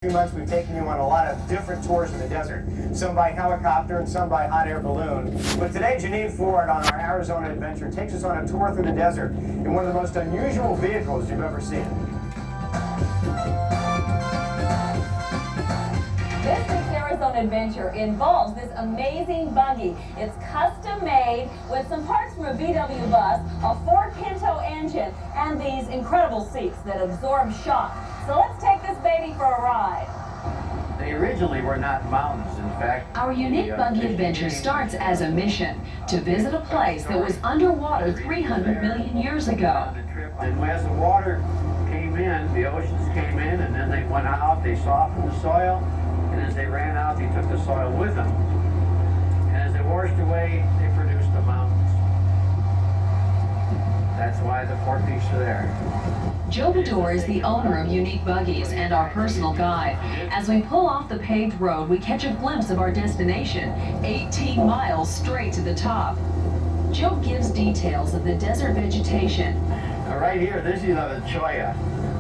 Few months we've taken you on a lot of different tours of the desert, some by helicopter and some by hot air balloon. But today Janine Ford on our Arizona adventure takes us on a tour through the desert in one of the most unusual vehicles you've ever seen. This week's Arizona adventure involves this amazing buggy. It's custom made with some parts from a VW bus, a Ford Pinto engine, and these incredible seats that absorb shock. So let's take this baby for a ride. They originally were not mountains, in fact. Our unique buggy adventure starts as a mission to visit a place that was underwater 300 million years ago. And as the water came in, the oceans came in, and then they went out, they softened the soil, and as they ran out, they took the soil with them. And as they washed away, they produced the mountains. That's why the four peaks are there. Joe Bador is the owner of Unique Buggies and our personal guide. As we pull off the paved road, we catch a glimpse of our destination, 18 miles straight to the top. Joe gives details of the desert vegetation. Now right here, this is the cholla.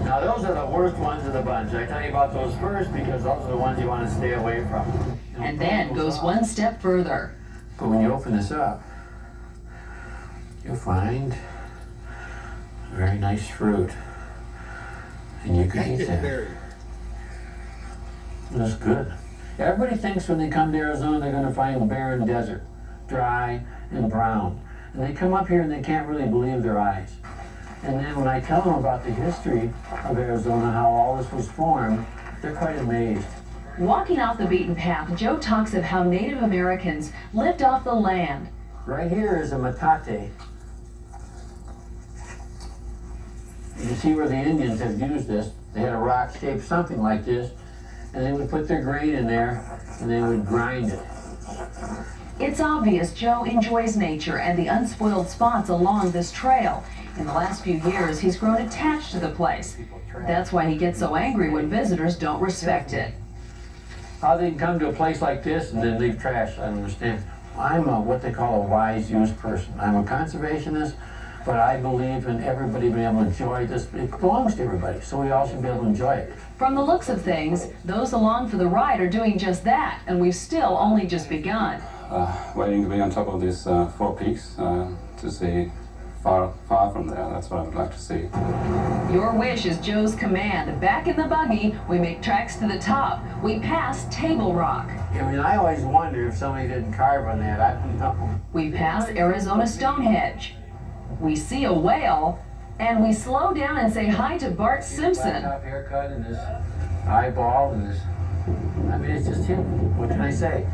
Now those are the worst ones of the bunch. I tell you about those first because those are the ones you want to stay away from. And then goes one step further. But when you open this up, you'll find very nice fruit. And you can eat that. That's good. Everybody thinks when they come to Arizona they're going to find a barren desert, dry and brown. And they come up here and they can't really believe their eyes. And then when I tell them about the history of Arizona, how all this was formed, they're quite amazed. Walking off the beaten path, Joe talks of how Native Americans lived off the land. Right here is a metate. You see where the Indians have used this. They had a rock shaped something like this, and they would put their grain in there, and they would grind it. It's obvious Joe enjoys nature and the unspoiled spots along this trail. In the last few years, he's grown attached to the place. That's why he gets so angry when visitors don't respect it. How they can come to a place like this and then leave trash, I don't understand. I'm what they call a wise use person. I'm a conservationist, but I believe in everybody being able to enjoy this. It belongs to everybody, so we all should be able to enjoy it. From the looks of things, those along for the ride are doing just that, and we've still only just begun. Waiting to be on top of these four peaks to see far from there. That's what I would like to see. Your wish is Joe's command. Back in the buggy, we make tracks to the top. We pass Table Rock. I mean, I always wonder if somebody didn't carve on that. I don't know. We pass Arizona Stonehenge. We see a whale, and we slow down and say hi to Bart Simpson. Top haircut and this eyeball and this. I mean, it's just him. What can I say?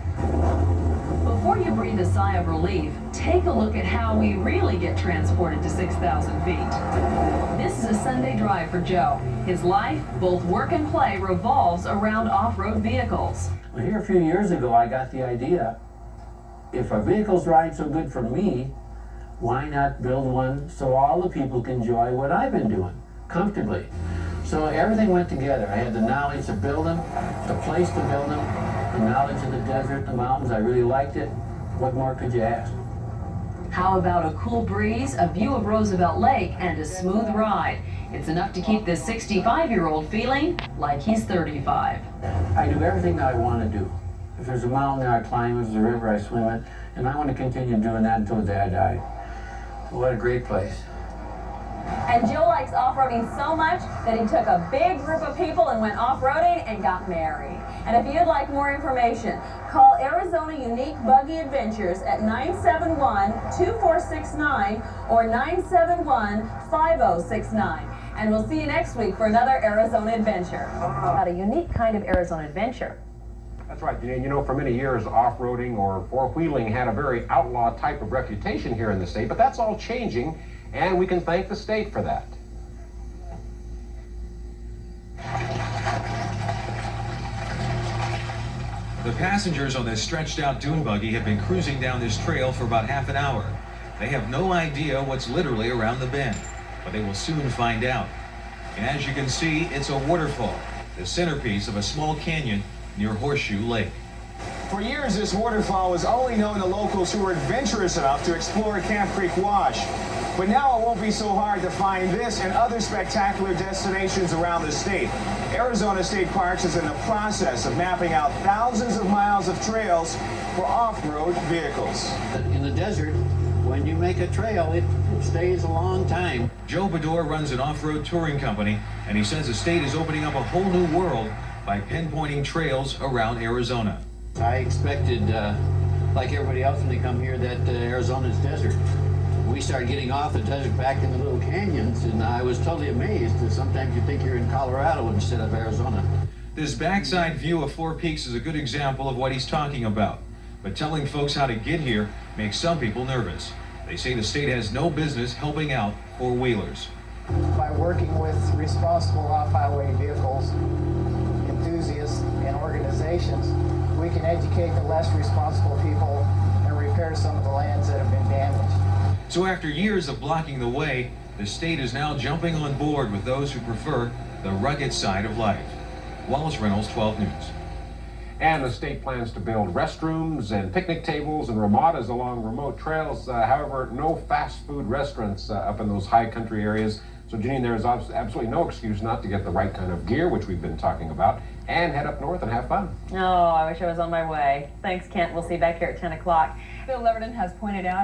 Before you breathe a sigh of relief, take a look at how we really get transported to 6,000 feet. This is a Sunday drive for Joe. His life, both work and play, revolves around off-road vehicles. Well, here a few years ago, I got the idea, if a vehicle's ride so good for me, why not build one so all the people can enjoy what I've been doing, comfortably? So everything went together. I had the knowledge to build them, the place to build them, the knowledge of the desert, the mountains. I really liked it. What more could you ask? How about a cool breeze, a view of Roosevelt Lake, and a smooth ride? It's enough to keep this 65-year-old feeling like he's 35. I do everything that I want to do. If there's a mountain there, I climb it. If there's a river, I swim it. And I want to continue doing that until the day I die. What a great place. And Joe likes off-roading so much that he took a big group of people and went off-roading and got married. And if you'd like more information, call Arizona Unique Buggy Adventures at 971-2469 or 971-5069. And we'll see you next week for another Arizona adventure. About a unique kind of Arizona adventure. That's right, Janine. You know, for many years, off-roading or four-wheeling had a very outlaw type of reputation here in the state, but that's all changing, and we can thank the state for that. The passengers on this stretched-out dune buggy have been cruising down this trail for about half an hour. They have no idea what's literally around the bend, but they will soon find out. And as you can see, it's a waterfall, the centerpiece of a small canyon near Horseshoe Lake. For years, this waterfall was only known to locals who were adventurous enough to explore Camp Creek Wash. But now it won't be so hard to find this and other spectacular destinations around the state. Arizona State Parks is in the process of mapping out thousands of miles of trails for off-road vehicles. In the desert, when you make a trail, it stays a long time. Joe Bador runs an off-road touring company, and he says the state is opening up a whole new world by pinpointing trails around Arizona. I expected, like everybody else when they come here, that Arizona's desert. We started getting off the desert back in the little canyons, and I was totally amazed that sometimes you think you're in Colorado instead of Arizona. This backside view of Four Peaks is a good example of what he's talking about. But telling folks how to get here makes some people nervous. They say the state has no business helping out four-wheelers. By working with responsible off-highway vehicles, enthusiasts, and organizations, we can educate the less responsible people and repair some of the lands that have been damaged. So after years of blocking the way, the state is now jumping on board with those who prefer the rugged side of life. Wallace Reynolds, 12 News. And the state plans to build restrooms and picnic tables and ramadas along remote trails. However, no fast food restaurants up in those high country areas. So, Janine, there is absolutely no excuse not to get the right kind of gear, which we've been talking about, and head up north and have fun. Oh, I wish I was on my way. Thanks, Kent. We'll see you back here at 10 o'clock. Bill Leverton has pointed out